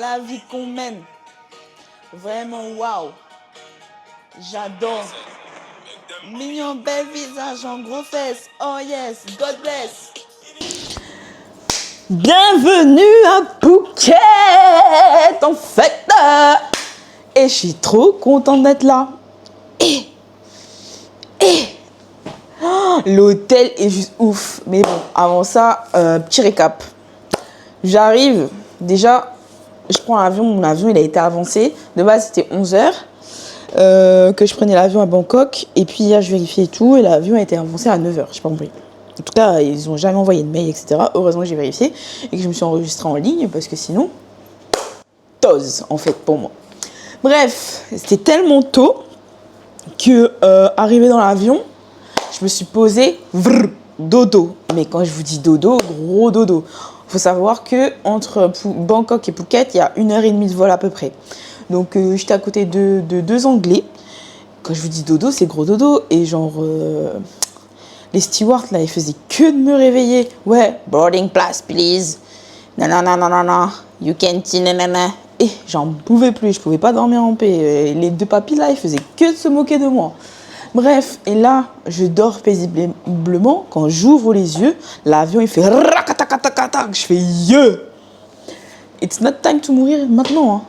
la vie qu'on mène. Vraiment, waouh. J'adore. Mignon, bel visage en gros fesses. Oh yes, God bless. Bienvenue à Phuket, en fait. Et je suis trop contente d'être là. L'hôtel est juste ouf. Mais bon, avant ça, petit récap. J'arrive, déjà, je prends l'avion. Mon avion, il a été avancé. De base, c'était 11h que je prenais l'avion à Bangkok. Et puis hier, je vérifiais tout. Et l'avion a été avancé à 9h. Je n'ai pas compris. En tout cas, ils n'ont jamais envoyé de mail, etc. Heureusement que j'ai vérifié et que je me suis enregistrée en ligne parce que sinon, tose, en fait, pour moi. Bref, c'était tellement tôt que, arrivé dans l'avion, je me suis posée, dodo. Mais quand je vous dis dodo, gros dodo. Il faut savoir qu'entre Bangkok et Phuket, il y a 1h30 de vol à peu près. Donc, j'étais à côté de deux Anglais. Quand je vous dis dodo, c'est gros dodo. Et genre, les stewards, là, ils faisaient que de me réveiller. Ouais, boarding pass, please. Nanana, you can't see, nanana. Et j'en pouvais plus, je pouvais pas dormir en paix. Les deux papis, là, ils faisaient que de se moquer de moi. Bref, et là, je dors paisiblement. Quand j'ouvre les yeux, l'avion, il fait rakatakatakata. Je fais yeah. It's not time to mourir maintenant. Hein.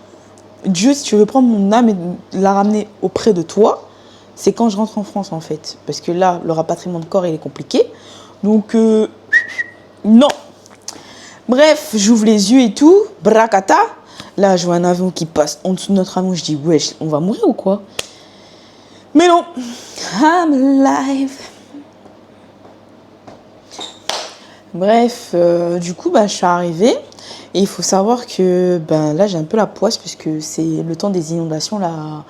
Dieu, si tu veux prendre mon âme et la ramener auprès de toi, c'est quand je rentre en France, en fait. Parce que là, le rapatriement de corps, il est compliqué. Donc, non. Bref, j'ouvre les yeux et tout. Brakata. Là, je vois un avion qui passe en dessous de notre avion. Je dis, wesh, on va mourir ou quoi? Mais non. I'm alive. Bref, du coup, je suis arrivée. Et il faut savoir que là, j'ai un peu la poisse puisque c'est le temps des inondations là,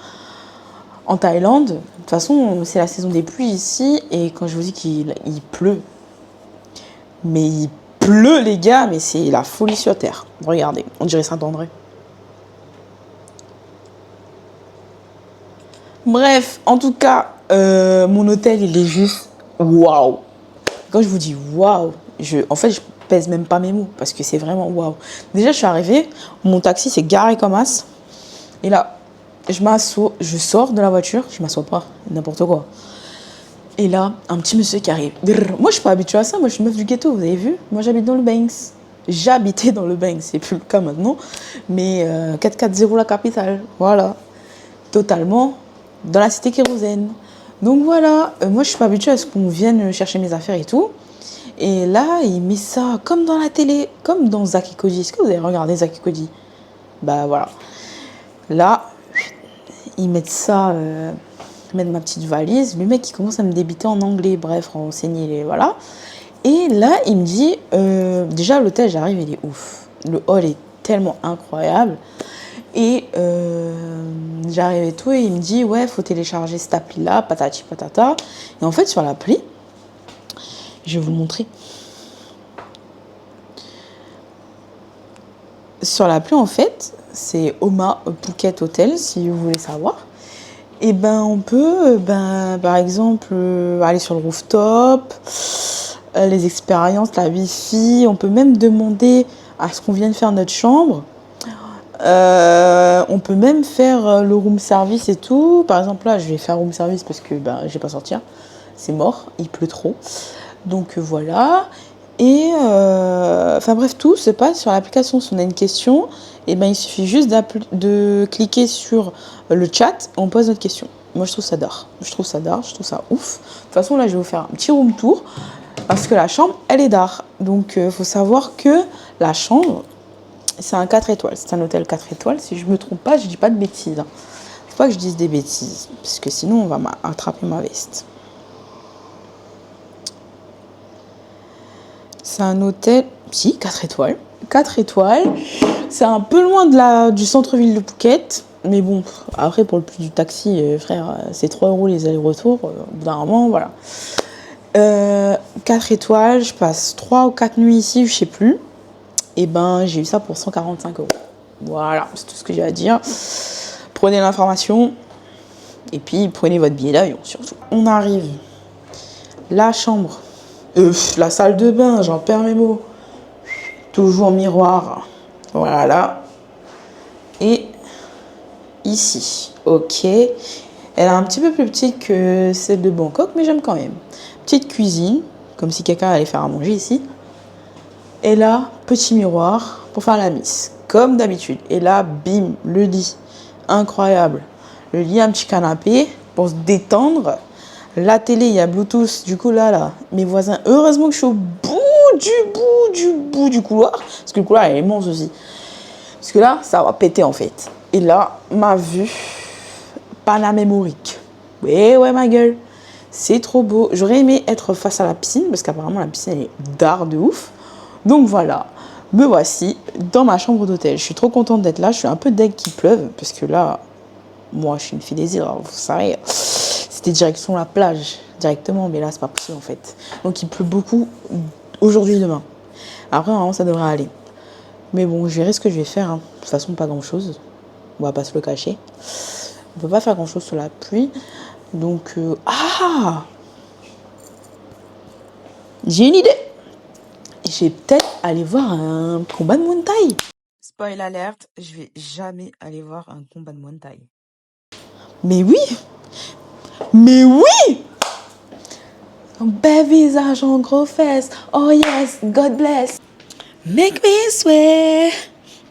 en Thaïlande. De toute façon, c'est la saison des pluies ici. Et quand je vous dis qu'il pleut, mais il pleut, les gars, mais c'est la folie sur Terre. Regardez, on dirait Saint-André. Bref, en tout cas, mon hôtel, il est juste waouh. Quand je vous dis waouh, en fait, je pèse même pas mes mots parce que c'est vraiment waouh. Déjà, je suis arrivée, mon taxi s'est garé comme as. Et là, je sors de la voiture, je m'assois pas, n'importe quoi. Et là, un petit monsieur qui arrive. Moi, je suis pas habituée à ça, moi, je suis meuf du ghetto, vous avez vu? Moi, j'habite dans le Banks. J'habitais dans le Banks, c'est plus le cas maintenant. Mais 440 la capitale, voilà. Totalement dans la cité kérosène. Donc voilà, moi, je suis pas habituée à ce qu'on vienne chercher mes affaires et tout. Et là, il met ça comme dans la télé, comme dans Zack et Cody. Est-ce que vous avez regardé Zack et Cody? Voilà. Là, ils mettent ça, ils mettent ma petite valise. Le mec, il commence à me débiter en anglais. Bref, renseigner les... Voilà. Et là, il me dit... déjà, l'hôtel, j'arrive, il est ouf. Le hall est tellement incroyable. Et j'arrive et tout, et il me dit, ouais, faut télécharger cette appli-là, patati patata. Et en fait, sur l'appli, je vais vous le montrer. Sur l'appli, en fait, c'est Oma Phuket Hotel, si vous voulez savoir. Et on peut, par exemple, aller sur le rooftop, les expériences, la Wi-Fi. On peut même demander à ce qu'on vienne faire notre chambre. On peut même faire le room service et tout. Par exemple, là, je vais faire room service parce que je vais pas sortir. C'est mort, il pleut trop. Donc voilà. Et bref, tout se passe sur l'application. Si on a une question, il suffit juste de cliquer sur le chat et on pose notre question. Moi, je trouve ça d'art. Je trouve ça ouf. De toute façon, là, je vais vous faire un petit room tour parce que la chambre, elle est d'art. Donc, il faut savoir que la chambre, c'est un 4 étoiles. C'est un hôtel 4 étoiles. Si je ne me trompe pas, je ne dis pas de bêtises. Il ne faut pas que je dise des bêtises parce que sinon, on va attraper ma veste. C'est un hôtel, 4 étoiles. 4 étoiles. C'est un peu loin du centre-ville de Phuket. Mais bon, après, pour le prix du taxi, frère, c'est 3 € les allers-retours. Au bout d'un moment, voilà. 4 étoiles, je passe 3 ou 4 nuits ici, je sais plus. Et j'ai eu ça pour 145 €. Voilà, c'est tout ce que j'ai à dire. Prenez l'information. Et puis, prenez votre billet d'avion, surtout. On arrive. La chambre. La salle de bain, j'en perds mes mots. Toujours miroir. Voilà. ici. Ok. Elle est un petit peu plus petite que celle de Bangkok, mais j'aime quand même. Petite cuisine, comme si quelqu'un allait faire à manger ici. Et là, petit miroir pour faire la mise, comme d'habitude. Et là, bim, le lit. Incroyable. Le lit, un petit canapé pour se détendre. La télé, il y a Bluetooth. Du coup, là, mes voisins, heureusement que je suis au bout du couloir. Parce que le couloir est immense aussi. Parce que là, ça va péter en fait. Et là, ma vue panamémorique. Ouais, ma gueule. C'est trop beau. J'aurais aimé être face à la piscine, parce qu'apparemment, la piscine, elle est d'art de ouf. Donc voilà, me voici dans ma chambre d'hôtel. Je suis trop contente d'être là. Je suis un peu deg qu'il pleuve, parce que là, moi, je suis une fille des îles, vous savez. C'était direction la plage, directement, mais là, c'est pas possible en fait. Donc il pleut beaucoup aujourd'hui et demain. Après, normalement, ça devrait aller. Mais bon, je verrai ce que je vais faire. Hein. De toute façon, pas grand-chose. On va pas se le cacher. On peut pas faire grand-chose sous la pluie. Donc, j'ai une idée. Je vais peut-être aller voir un combat de Muay Thai. Spoil alerte, je vais jamais aller voir un combat de Muay Thai. Mais oui! Mais oui! Bel visage en gros fesses. Oh yes, God bless. Make me swear,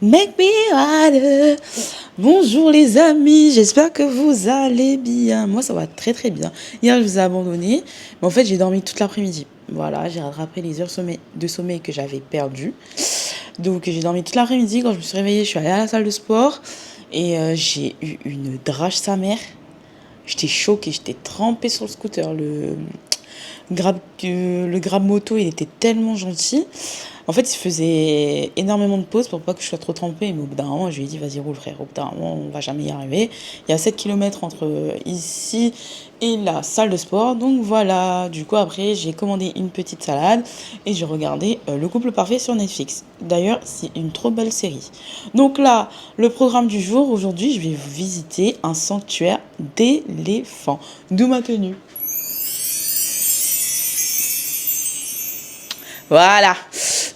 make me ride. Bonjour les amis, j'espère que vous allez bien. Moi ça va très très bien. Hier je vous ai abandonné, mais en fait j'ai dormi toute l'après-midi. Voilà, j'ai rattrapé les heures de sommeil que j'avais perdues. Donc j'ai dormi toute l'après-midi. Quand je me suis réveillée, je suis allée à la salle de sport et j'ai eu une drache sa mère. J'étais choquée, j'étais trempée sur le scooter. Le grab moto, il était tellement gentil. En fait, il faisait énormément de pauses pour pas que je sois trop trempée. Mais au bout d'un moment, je lui ai dit, vas-y, roule, frère. Au bout d'un moment, on va jamais y arriver. Il y a 7 kilomètres entre ici et la salle de sport. Donc voilà. Du coup, après, j'ai commandé une petite salade et j'ai regardé Le Couple Parfait sur Netflix. D'ailleurs, c'est une trop belle série. Donc là, le programme du jour, aujourd'hui, je vais vous visiter un sanctuaire d'éléphants. D'où ma tenue. Voilà.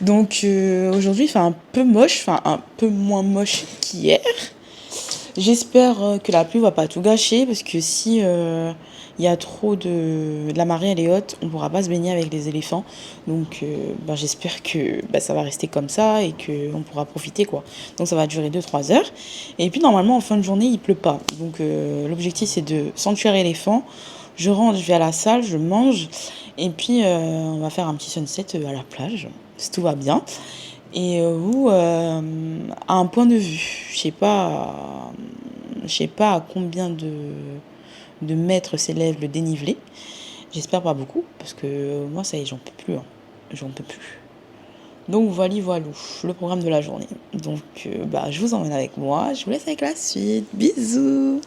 Donc aujourd'hui, il fait un peu moche, enfin un peu moins moche qu'hier. J'espère que la pluie va pas tout gâcher parce que si il y a trop la marée elle est haute, on pourra pas se baigner avec les éléphants. Donc j'espère que ça va rester comme ça et que on pourra profiter quoi. Donc ça va durer 2-3 heures. Et puis normalement en fin de journée, il pleut pas. Donc l'objectif c'est de sanctuaire éléphant. Je rentre, je vais à la salle, je mange et puis on va faire un petit sunset à la plage si tout va bien. Et à un point de vue, je sais pas à combien de mètres s'élève le dénivelé. J'espère pas beaucoup, parce que moi, ça y est, j'en peux plus. Hein. J'en peux plus. Donc voilà, le programme de la journée. Donc je vous emmène avec moi, je vous laisse avec la suite. Bisous!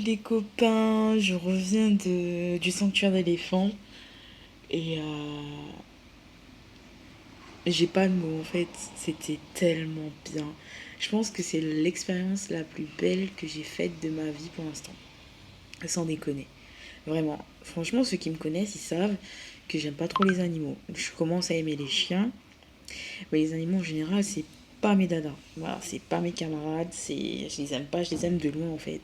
Les copains, je reviens du sanctuaire d'éléphants et j'ai pas de mots en fait, c'était tellement bien. Je pense que c'est l'expérience la plus belle que j'ai faite de ma vie pour l'instant. Sans déconner. Vraiment. Franchement, ceux qui me connaissent, ils savent que j'aime pas trop les animaux. Je commence à aimer les chiens. Mais les animaux en général, c'est pas mes dadas. Voilà, c'est pas mes camarades. Je les aime pas, je les aime de loin en fait.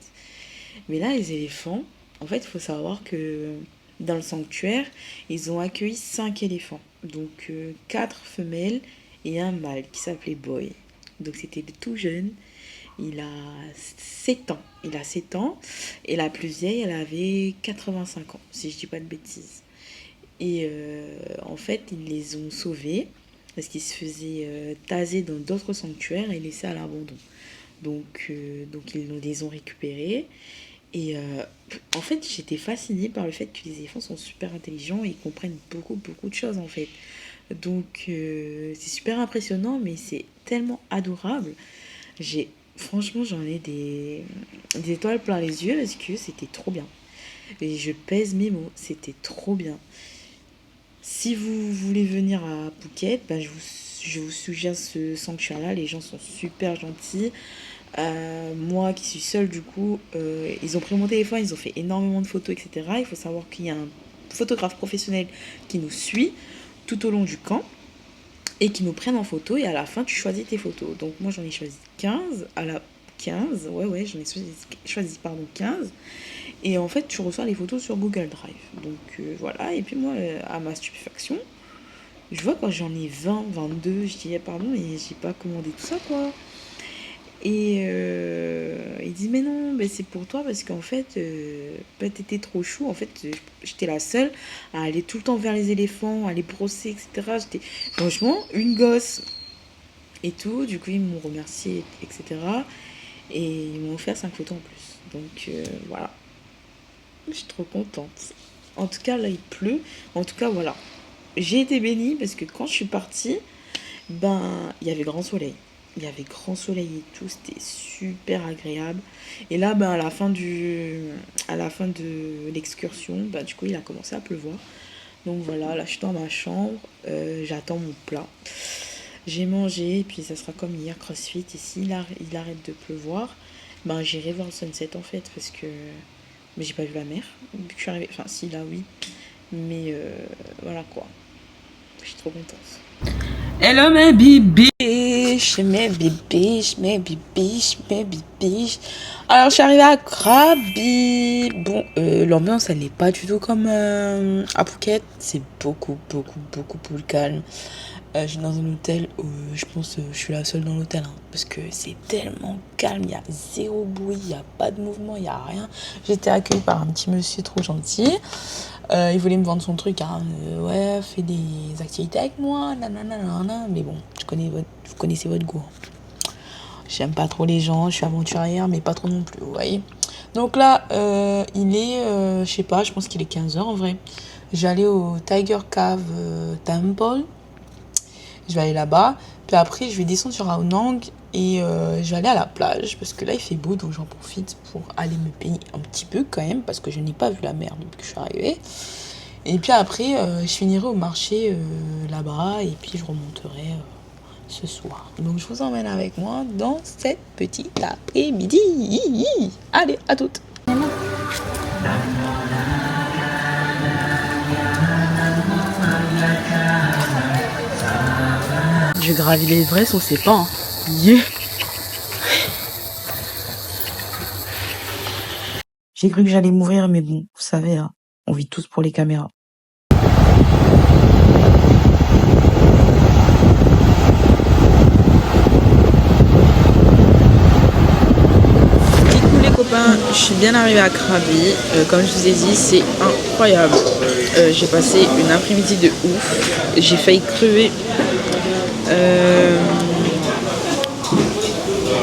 Mais là, les éléphants, en fait, il faut savoir que dans le sanctuaire, ils ont accueilli 5 éléphants. Donc 4 femelles et un mâle qui s'appelait Boy. Donc c'était tout jeune. Il a 7 ans. Il a 7 ans. Et la plus vieille, elle avait 85 ans, si je dis pas de bêtises. Et en fait, ils les ont sauvés parce qu'ils se faisaient taser dans d'autres sanctuaires et laissés à l'abandon. Donc ils les ont récupérés. Et en fait, j'étais fascinée par le fait que les éléphants sont super intelligents et ils comprennent beaucoup de choses en fait. Donc c'est super impressionnant, mais c'est tellement adorable. J'ai franchement, j'en ai des étoiles plein les yeux parce que c'était trop bien. Et je pèse mes mots, c'était trop bien. Si vous voulez venir à Phuket, bah, je vous suggère ce sanctuaire-là. Les gens sont super gentils. Moi qui suis seule, du coup, ils ont pris mon téléphone, ils ont fait énormément de photos, etc. Il faut savoir qu'il y a un photographe professionnel qui nous suit tout au long du camp et qui nous prennent en photo. Et à la fin, tu choisis tes photos. Donc, moi, j'en ai choisi 15. À la 15, ouais, j'en ai choisi pardon, 15. Et en fait, tu reçois les photos sur Google Drive. Donc, voilà. Et puis, moi, à ma stupéfaction, je vois quand j'en ai 20, 22, je dis, pardon, mais j'ai pas commandé tout ça, quoi. Et il dit, mais non, mais c'est pour toi parce qu'en fait, bah, t'étais trop chou. En fait, j'étais la seule à aller tout le temps vers les éléphants, à les brosser, etc. J'étais franchement une gosse et tout. Du coup, ils m'ont remercié, etc. Et ils m'ont offert 5 photos en plus. Donc voilà, je suis trop contente. En tout cas, là, il pleut. En tout cas, voilà. J'ai été bénie parce que quand je suis partie, ben, il y avait grand soleil. Il y avait grand soleil et tout, c'était super agréable. Et là, ben, à la fin de l'excursion, ben, du coup, il a commencé à pleuvoir. Donc voilà, là, je suis dans ma chambre, j'attends mon plat. J'ai mangé, et puis ça sera comme hier, CrossFit. Et s'il il arrête de pleuvoir, ben, j'irai voir le sunset en fait, parce que mais j'ai pas vu la mer. Vu que je suis arrivée, enfin, si, là, oui. Mais voilà quoi, je suis trop contente. Hello mes bibiches, mes bibiches, mes bibiches, mes bibiches. Alors je suis arrivée à Krabi. Bon, l'ambiance elle n'est pas du tout comme à Phuket. C'est beaucoup plus calme. Je suis dans un hôtel où je pense je suis la seule dans l'hôtel. Hein, parce que c'est tellement calme. Il y a zéro bruit, il n'y a pas de mouvement, il n'y a rien. J'étais accueillie par un petit monsieur trop gentil. Il voulait me vendre son truc, hein. Ouais, fais des activités avec moi, nanana. Mais bon, vous connaissez votre goût. J'aime pas trop les gens, je suis aventurière, mais pas trop non plus, vous voyez. Donc là, il est, je sais pas, je pense qu'il est 15h en vrai. J'allais au Tiger Cave Temple. Je vais aller là-bas. Puis après, je vais descendre sur Aonang et je vais aller à la plage. Parce que là, il fait beau, donc j'en profite pour aller me baigner un petit peu quand même. Parce que je n'ai pas vu la mer depuis que je suis arrivée. Et puis après, je finirai au marché là-bas. Et puis je remonterai ce soir. Donc je vous emmène avec moi dans cette petite après-midi. Allez, à toutes. Je gravis l'Everest, on sait pas. Hein. Yeah. J'ai cru que j'allais mourir, mais bon, vous savez, hein, on vit tous pour les caméras. Coucou les copains, je suis bien arrivée à Krabi. Comme je vous ai dit, c'est incroyable. J'ai passé une après-midi de ouf. J'ai failli crever.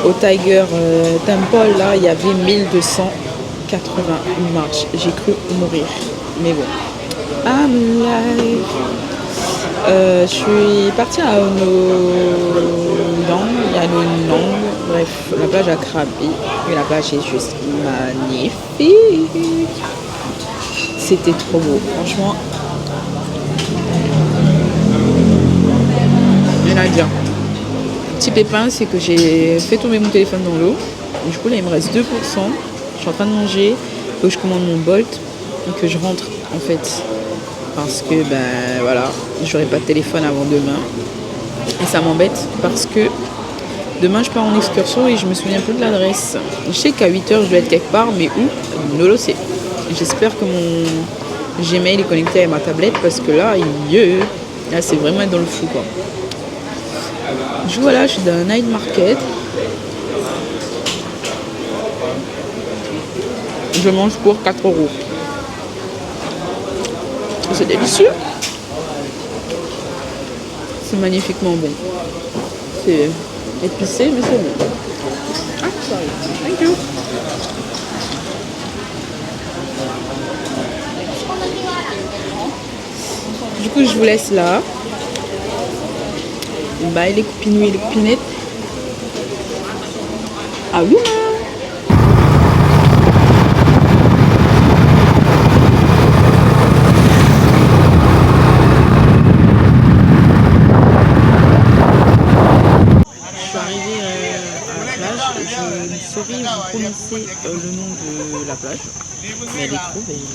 Au Tiger Temple, là, il y avait 1280 marches. J'ai cru mourir. Mais bon. I'm live. Je suis partie à Yanonang, bref, la plage à Krabi. Et la plage est juste magnifique. C'était trop beau, franchement. Rien à dire. Petit pépin, c'est que j'ai fait tomber mon téléphone dans l'eau. Du coup, là, il me reste 2%. Je suis en train de manger. Il faut que je commande mon Bolt et que je rentre, en fait. Parce que, ben voilà, j'aurai pas de téléphone avant demain. Et ça m'embête parce que demain, je pars en excursion et je me souviens plus de l'adresse. Je sais qu'à 8h, je dois être quelque part, mais où? Ne le sais. J'espère que mon Gmail est connecté à ma tablette parce que là, là c'est vraiment être dans le fou, quoi. Du coup, voilà, je suis dans un night market. Je mange pour 4€. C'est délicieux. C'est magnifiquement bon. C'est épicé, mais c'est bon. Ah, sorry. Thank you. Du coup, je vous laisse là. Bye les copinous et les copinettes. Ah oui. Je suis arrivée à la plage. Je ne saurais vous prononcer le nom de la plage, mais elle est trop belle.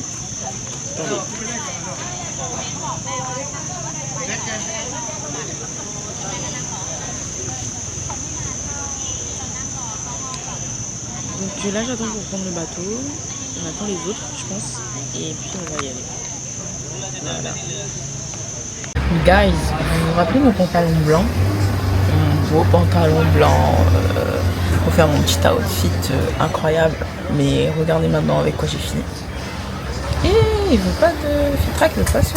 Attendez. Donc là j'attends pour prendre le bateau, on attend les autres je pense, et puis on va y aller. Voilà. Guys, vous vous rappelez mon pantalon blanc? Mon beau pantalon blanc pour faire mon petit outfit incroyable. Mais regardez maintenant avec quoi j'ai fini. Et il veut pas de fitrac, il veut pas se...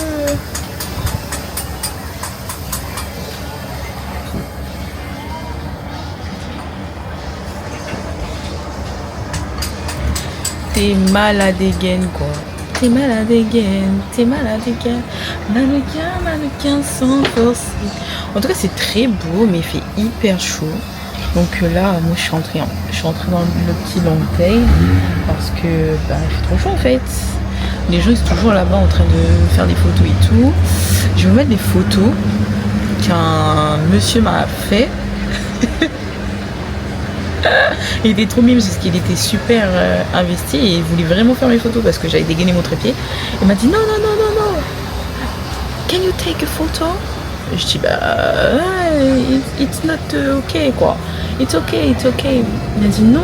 T'es malade again quoi. T'es malade again, t'es malade again. Mannequin sans force. En tout cas c'est très beau mais il fait hyper chaud. Donc là moi je suis rentrée dans le petit long tail parce que bah, il fait trop chaud en fait. Les gens ils sont toujours là-bas en train de faire des photos et tout. Je vais vous mettre des photos qu'un monsieur m'a fait. Il était trop mime parce qu'il était super investi et il voulait vraiment faire mes photos parce que j'avais dégainé mon trépied. Il m'a dit non. Can you take a photo? Je dis bah it's not okay quoi. It's okay. Il m'a dit non.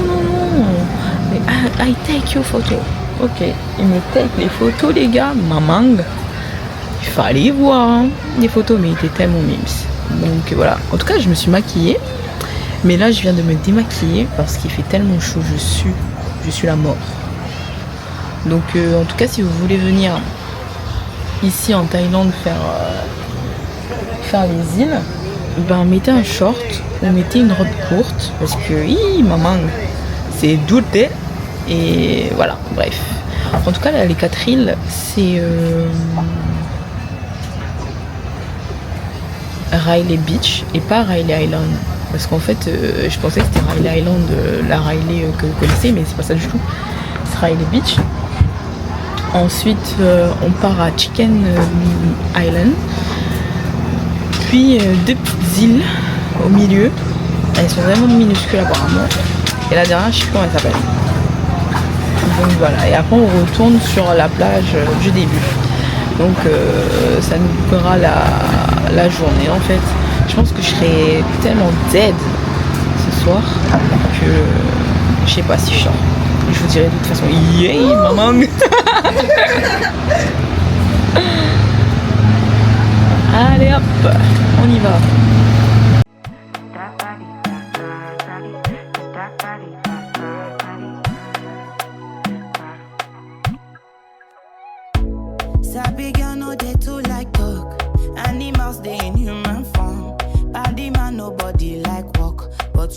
I take your photo. Ok, il me take les photos les gars, maman. Il fallait voir hein, les photos mais il était tellement mimes. Donc voilà. En tout cas je me suis maquillée. Mais là, je viens de me démaquiller parce qu'il fait tellement chaud, je suis la mort. Donc, en tout cas, si vous voulez venir ici en Thaïlande faire les îles, ben mettez un short ou mettez une robe courte parce que, maman, c'est douté. Et voilà, bref. En tout cas, là, les 4 îles, c'est Railay Beach et pas Railay Island. Parce qu'en fait, je pensais que c'était Railay Island, la Railay que vous connaissez, mais c'est pas ça du tout. C'est Railay Beach. Ensuite, on part à Chicken Island. Puis 2 petites îles au milieu. Elles sont vraiment minuscules apparemment. Et la dernière, je sais plus comment elle s'appelle. Donc voilà. Et après, on retourne sur la plage du début. Donc ça nous coupera la journée en fait. Je pense que je serai tellement dead ce soir que je sais pas si je sors. Je vous dirai de toute façon. Yeah, maman. Allez hop, on y va.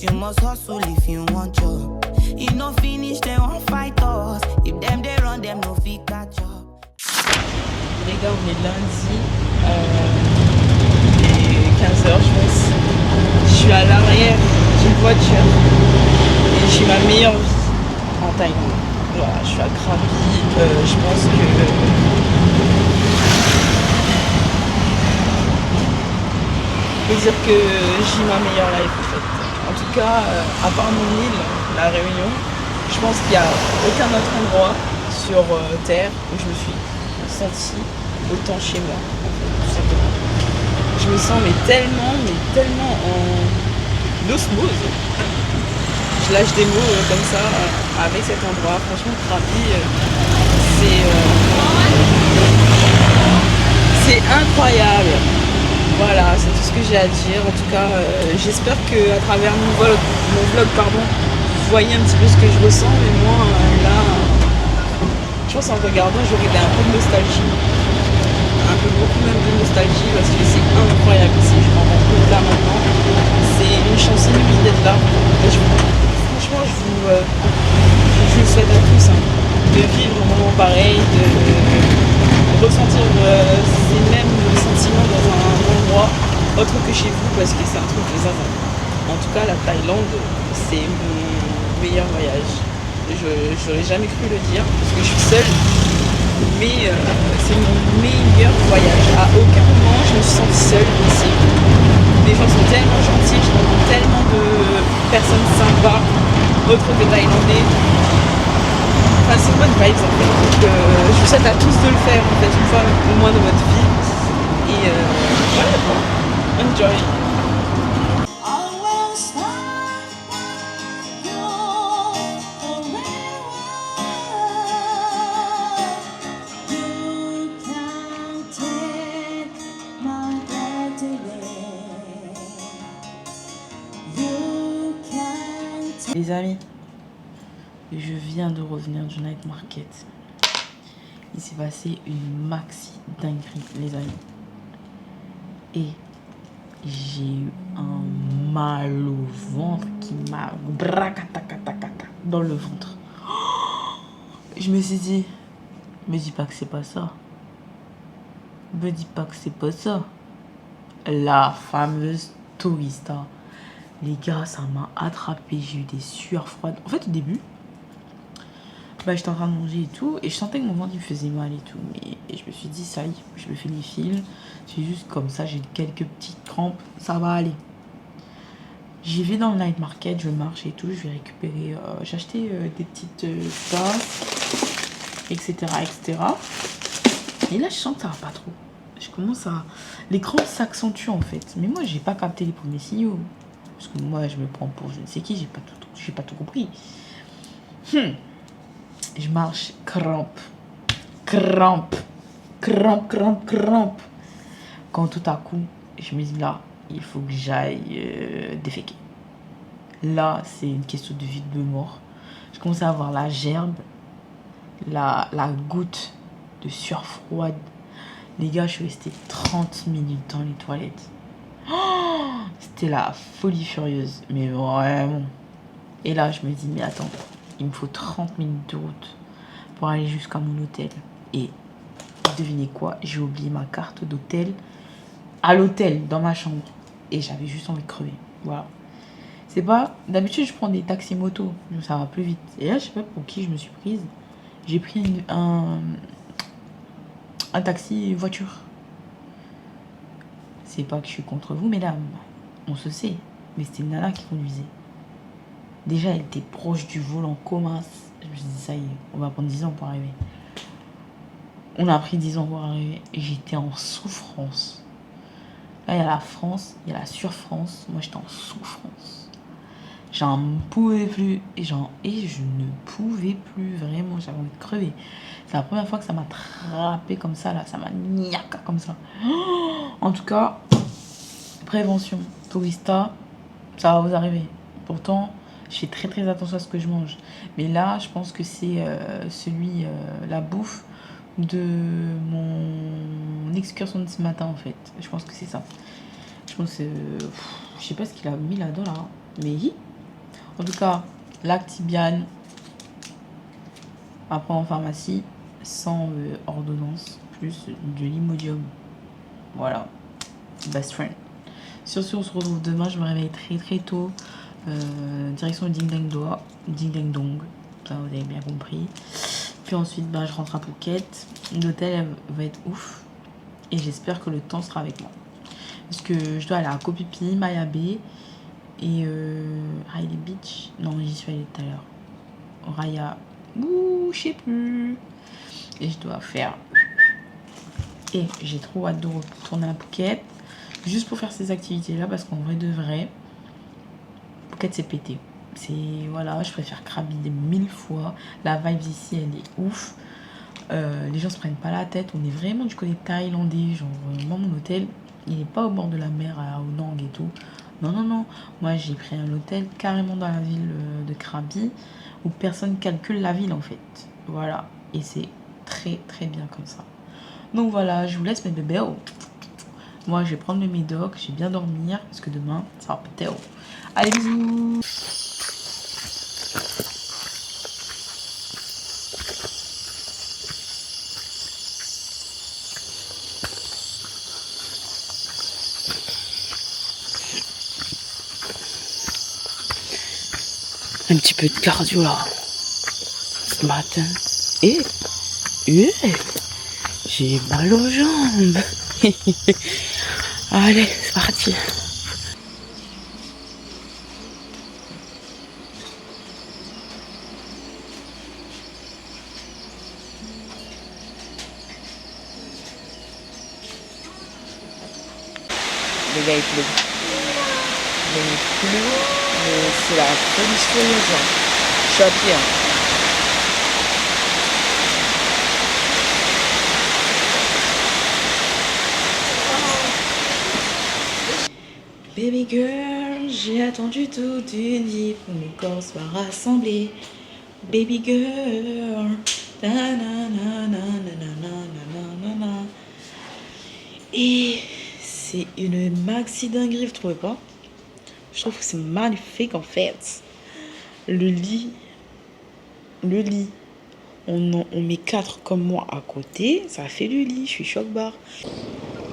You must hustle if you want job. You no finish, they won't fight us. If them they run, them no fit catch up. Les gars, on est lundi, il est 15h je pense. Je suis à l'arrière d'une voiture et j'ai ma meilleure vie en Thaïlande. Voilà, je suis à Krabi, je pense que... Je peux dire que j'ai ma meilleure life en fait. En tout cas, à part mon île, la Réunion, je pense qu'il n'y a aucun autre endroit sur Terre où je me suis sentie autant chez moi, en fait, tout simplement. Je me sens tellement en osmose. Je lâche des mots comme ça avec cet endroit. Franchement, Krabi, c'est incroyable. Voilà, c'est tout ce que j'ai à dire. En tout cas, j'espère qu'à travers mon vlog, vous voyez un petit peu ce que je ressens. Mais moi, là, je pense en regardant, j'aurais un peu de nostalgie. Beaucoup même de nostalgie parce que c'est incroyable ici. Je m'en rends compte là maintenant. C'est une chance inouïe d'être là. Et franchement, je vous le souhaite à tous de vivre un moment pareil, de ressentir ces mêmes sentiments dans un endroit autre que chez vous parce que c'est un truc de zinzin. En tout cas, la Thaïlande, c'est meilleur voyage. J'aurais jamais cru le dire parce que je suis seule, mais c'est mon meilleur voyage. À aucun moment je me suis sentie seule ici. Les gens sont tellement gentils, je rencontre tellement de personnes sympas, autres que thaïlandais. Enfin, c'est une bonne vibe en fait. Donc, je vous souhaite à tous de le faire en fait une fois au moins dans votre vie. Et voilà quoi. Enjoy. Les amis, je viens de revenir du night market. Il s'est passé une maxi dinguerie, les amis. Et j'ai eu un mal au ventre qui m'a bracatacatakata dans le ventre. Je me suis dit, me dis pas que c'est pas ça. Me dis pas que c'est pas ça. La fameuse tourista. Les gars, ça m'a attrapé. J'ai eu des sueurs froides. En fait, au début, j'étais en train de manger et tout. Et je sentais que mon ventre me faisait mal et tout. Mais je me suis dit, ça y est, je me fais les fils. C'est juste comme ça, j'ai quelques petites crampes. Ça va aller. J'y vais dans le night market, je marche et tout. Je vais récupérer. J'ai acheté des petites tasses, etc., etc. Et là, je sens que ça va pas trop. Je commence à. Les crampes s'accentuent en fait. Mais moi, j'ai pas capté les premiers signaux. Parce que moi, je me prends pour je ne sais qui, j'ai pas tout compris. Je marche, crampe. Quand tout à coup, je me dis là, il faut que j'aille déféquer. Là, c'est une question de vie de mort. Je commence à avoir la gerbe, la goutte de sueur froide. Les gars, je suis restée 30 minutes dans les toilettes. C'était la folie furieuse, mais vraiment. Et là, je me dis, mais attends, il me faut 30 minutes de route pour aller jusqu'à mon hôtel. Et devinez quoi, j'ai oublié ma carte d'hôtel à l'hôtel, dans ma chambre. Et j'avais juste envie de crever. Voilà. C'est pas... D'habitude, je prends des taxis moto, donc ça va plus vite. Et là, je sais pas pour qui je me suis prise. J'ai pris un taxi voiture. C'est pas que je suis contre vous, mesdames. On se sait. Mais c'était une nana qui conduisait. Déjà, elle était proche du volant commun. Je me suis dit, ça y est, on va prendre 10 ans pour arriver. On a pris 10 ans pour arriver. Et j'étais en souffrance. Là, il y a la France, il y a la sur-France. Moi, j'étais en souffrance. J'en pouvais plus. Et je ne pouvais plus. Vraiment, j'avais envie de crever. C'est la première fois que ça m'a trappé comme ça, là. Ça m'a niaque comme ça. En tout cas, prévention. Tourista, ça va vous arriver. Pourtant, je fais très très attention à ce que je mange. Mais là, je pense que c'est la bouffe de mon excursion de ce matin, en fait. Je pense que c'est ça. Je pense que je sais pas ce qu'il a mis là-dedans, là. Mais en tout cas, Lactibiane à prendre en pharmacie sans ordonnance, plus de l'Imodium. Voilà. Best friend. Sur ce, on se retrouve demain. Je me réveille très très tôt. Direction Ding Dang Dong. Ça, vous avez bien compris. Puis ensuite, je rentre à Phuket. L'hôtel va être ouf. Et j'espère que le temps sera avec moi. Parce que je dois aller à Koh Phi Phi, Maya Bay et Riley Beach. Non, j'y suis allée tout à l'heure. Raya. Ouh, je sais plus. Et je dois faire. Et j'ai trop hâte de retourner à Phuket. Juste pour faire ces activités-là. Parce qu'en vrai de vrai, Phuket c'est pété. Voilà, je préfère Krabi des 1000 fois. La vibe ici, elle est ouf. Les gens se prennent pas la tête. On est vraiment du côté thaïlandais. Genre, moi, mon hôtel, il n'est pas au bord de la mer à Ao et tout. Non. Moi, j'ai pris un hôtel carrément dans la ville de Krabi où personne calcule la ville en fait. Voilà. Et c'est très très bien comme ça. Donc voilà, je vous laisse mes bébés. Moi, je vais prendre le médoc. Je vais bien dormir parce que demain, ça va péter. Allez, bisous. Un petit peu de cardio là. Ce matin. Et j'ai mal aux jambes. Allez, c'est parti. Les gars, il pleut. Il pleut, mais c'est la folie furieuse. Je suis à pied. Baby girl, j'ai attendu toute une vie pour mon corps soit rassemblé. Baby girl, na na na na na na na na. Et c'est une maxi dinguerie, vous trouvez pas? Je trouve que c'est magnifique en fait. Le lit, on met 4 comme moi à côté, ça fait le lit, je suis choc-barre.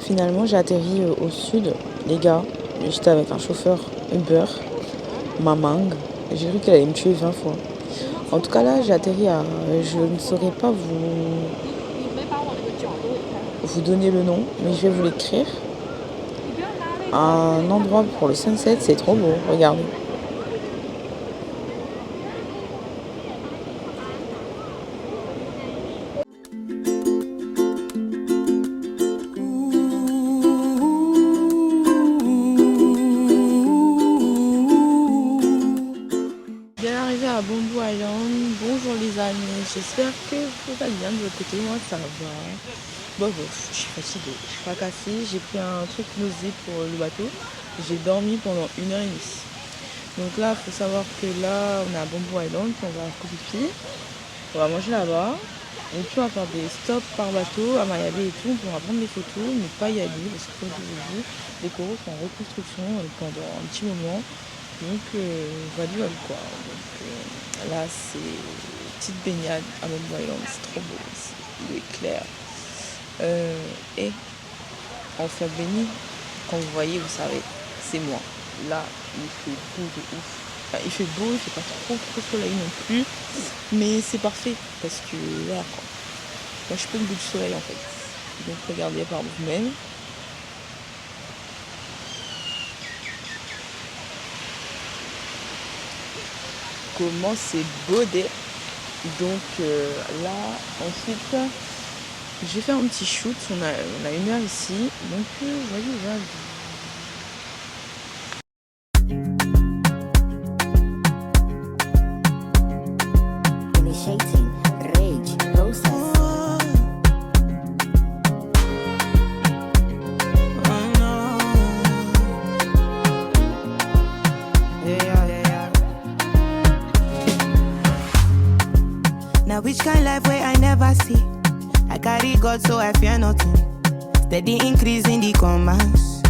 Finalement, j'ai atterri au sud, les gars. J'étais avec un chauffeur Uber, Mamang. J'ai cru qu'elle allait me tuer 20 fois. En tout cas, là, j'ai atterri à... Je ne saurais pas vous donner le nom, mais je vais vous l'écrire. Un endroit pour le sunset, c'est trop beau, regardez. Bien arrivé à Bamboo Island, bonjour les amis, j'espère que vous allez bien de votre côté, moi ça va. Bon, je suis fatiguée, je suis fracassée, j'ai pris un truc nausée pour le bateau, j'ai dormi pendant 1h30. Donc là, il faut savoir que là, on est à Bamboo Island, puis on va à Kopipi, on va manger là-bas, et puis on va faire des stops par bateau à Mayabe et tout, on pourra prendre des photos, mais pas y aller, parce que comme je vous ai dit, les coraux sont en reconstruction pendant un petit moment. Donc value quoi. Donc là c'est petite baignade à Bamboo Island, c'est trop beau aussi, l'eau est claire. Et en fait béni, quand vous voyez, vous savez, c'est moi. Là il fait beau de ouf. Enfin, il fait beau, il fait pas trop soleil non plus, mais c'est parfait parce que voilà quoi. Moi je peux le goût du soleil en fait. Donc regardez par vous-même. Comment c'est beau des. Donc là ensuite je vais faire un petit shoot, on a 1 heure ici, donc voyez. Initiating rage process. Now which kind life where I never see? I carry God so I fear nothing. Steady increase in the commas.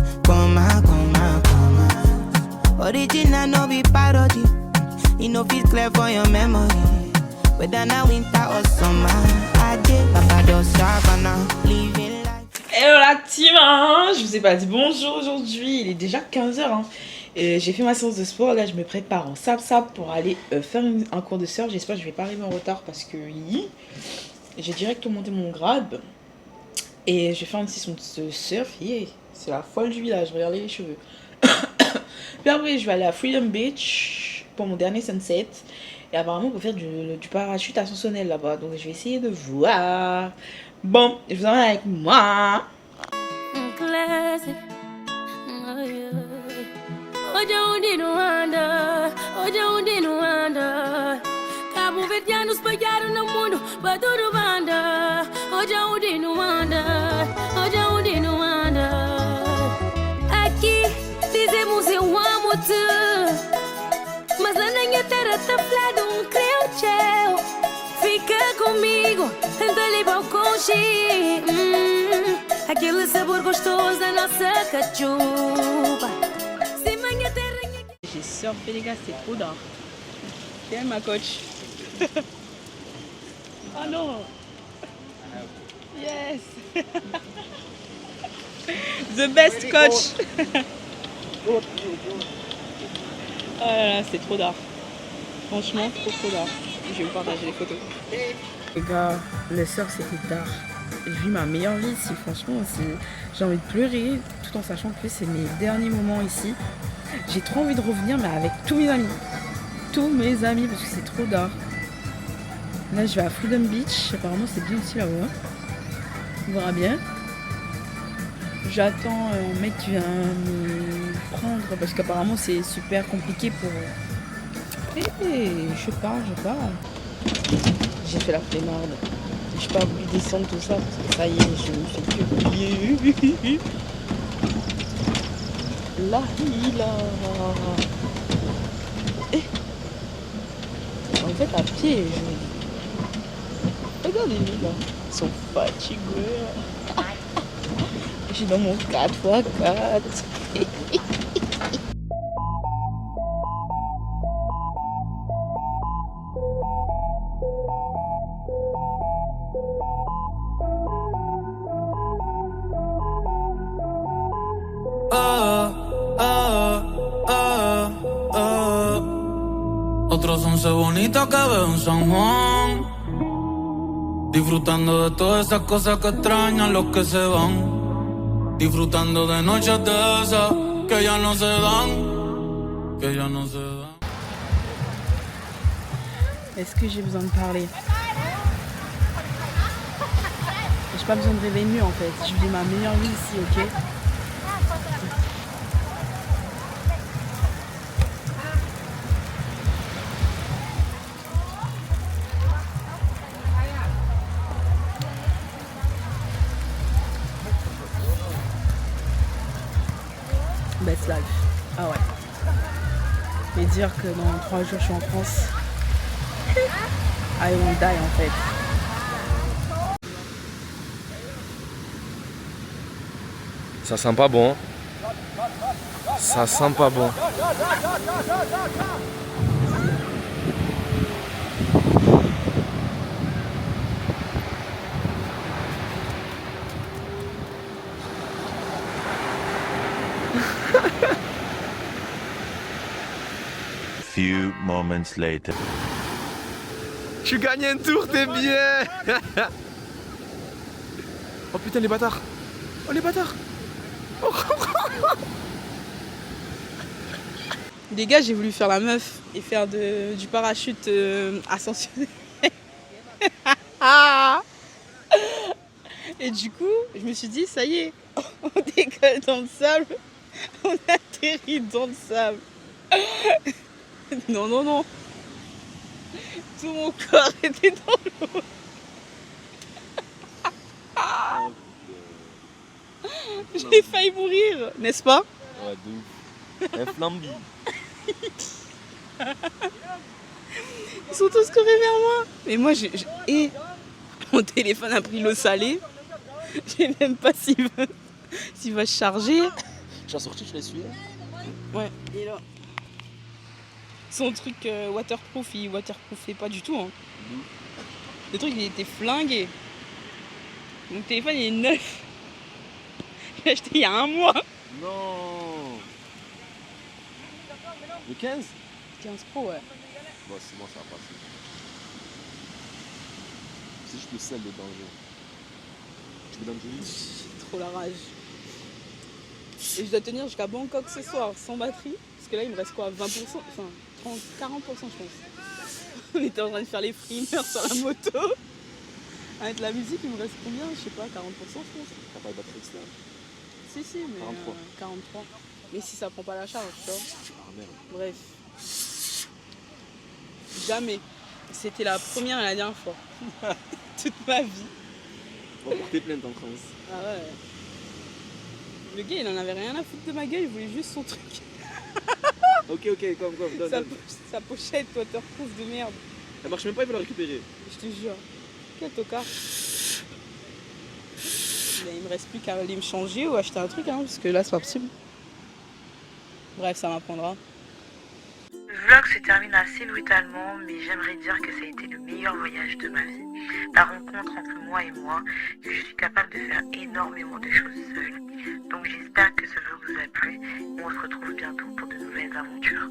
Original no be parody. You know fit clear for your memory. Whether now winter or summer. I did Papa do Savannah. Living life. Hello la team, hein, je vous ai pas dit bonjour aujourd'hui, il est déjà 15h. Hein. J'ai fait ma séance de sport, là je me prépare en sap pour aller faire un cours de surf. J'espère que je vais pas arriver en retard parce que j'ai direct monté mon grade. Et je vais faire une session de surf, c'est la folle du village, regardez les cheveux. Puis après je vais aller à Freedom Beach pour mon dernier sunset. Et apparemment on peut faire du parachute ascensionnel là-bas, donc je vais essayer de voir. Bon, je vous emmène avec moi. Aqui dizemos eu amo-te, mas lá na minha terra tá falado creu. Fica comigo, tenta livrar o conchi. Aquele sabor gostoso da nossa cachupa. J'ai surfé les gars, c'est trop d'art. Tiens ma coach. Oh non. Yes. The best coach. Oh là là, c'est trop d'art. Franchement, trop d'art. Je vais vous partager les photos. Les gars, le surf c'était tard. Je vis ma meilleure vie ici, franchement. J'ai envie de pleurer tout en sachant que c'est mes derniers moments ici. J'ai trop envie de revenir, mais avec tous mes amis. Tous mes amis, parce que c'est trop d'art. Là, je vais à Freedom Beach. Apparemment, c'est bien aussi là-bas. On verra bien. J'attends un mec qui vient me prendre parce qu'apparemment, c'est super compliqué pour. Je parle. J'ai fait la flemmarde. J'ai pas voulu descendre tout ça parce que ça y est, je me fais que oublier. La hila. En fait, à pied, regardez-les là. Ils sont fatigués. Je suis dans mon 4x4. Otros 11 bonitas que veo en San Juan, disfrutando de todas esas cosas que extrañan los que se van, disfrutando de noches de esas que ya no se dan, que ya no se dan. Est-ce que j'ai besoin de parler? J'ai pas besoin de rêver mieux en fait. Je vis ma meilleure vie ici, ok? Best life. Ah ouais. Et dire que dans 3 jours je suis en France. I won't die en fait. Ça sent pas bon. Ça sent pas bon. Few moments later. Tu gagnes un tour, t'es bien. Oh putain les bâtards. Oh les bâtards. Les gars, j'ai voulu faire la meuf et faire du parachute ascensionné. Et du coup, je me suis dit, ça y est, on décolle dans le sable, on atterrit dans le sable. Non. Tout mon corps était dans l'eau. J'ai failli mourir, n'est-ce pas? Ouais, de ouf. Un flambi. Ils sont tous courus vers moi. Mais moi, et mon téléphone a pris l'eau salée. Je sais même pas s'il va se charger. J'ai sorti, je l'ai suivi. Ouais, et là. Son truc waterproof, il waterproofait pas du tout. Hein. Le truc, il était flingué. Mon téléphone, il est neuf. Je l'ai acheté il y a 1 mois. Non. Le 15 15 Pro, ouais. Bon, c'est bon, ça va passer. C'est juste le sel de danger. Tu veux dans le J'ai trop la rage. Et je dois tenir jusqu'à Bangkok ce soir, sans batterie. Parce que là, il me reste quoi, 20%, enfin 30, 40% je pense. On était en train de faire les frimeurs sur la moto. Avec la musique, il me reste combien? Je sais pas, 40% je pense. T'as pas de batterie externe? Si, mais 43. 43. Mais si ça prend pas la charge, tu vois. Ah merde. Bref. Jamais. C'était la première et la dernière fois. Toute ma vie. On va porter plainte en France. Ah ouais. Le gars, il en avait rien à foutre de ma gueule, il voulait juste son truc. Ok, comme, donne. Sa pochette waterproof de merde. Elle marche même pas, il veut la récupérer. Je te jure. Quel tocard. Mais il me reste plus qu'à aller me changer ou acheter un truc, hein, parce que là, c'est pas possible. Bref, ça m'apprendra. Le vlog se termine assez brutalement, mais j'aimerais dire que ça a été le meilleur voyage de ma vie. La rencontre entre moi et moi, que je suis capable de faire énormément de choses seule. Donc j'espère que ce vlog vous a plu et on se retrouve bientôt pour de nouvelles aventures.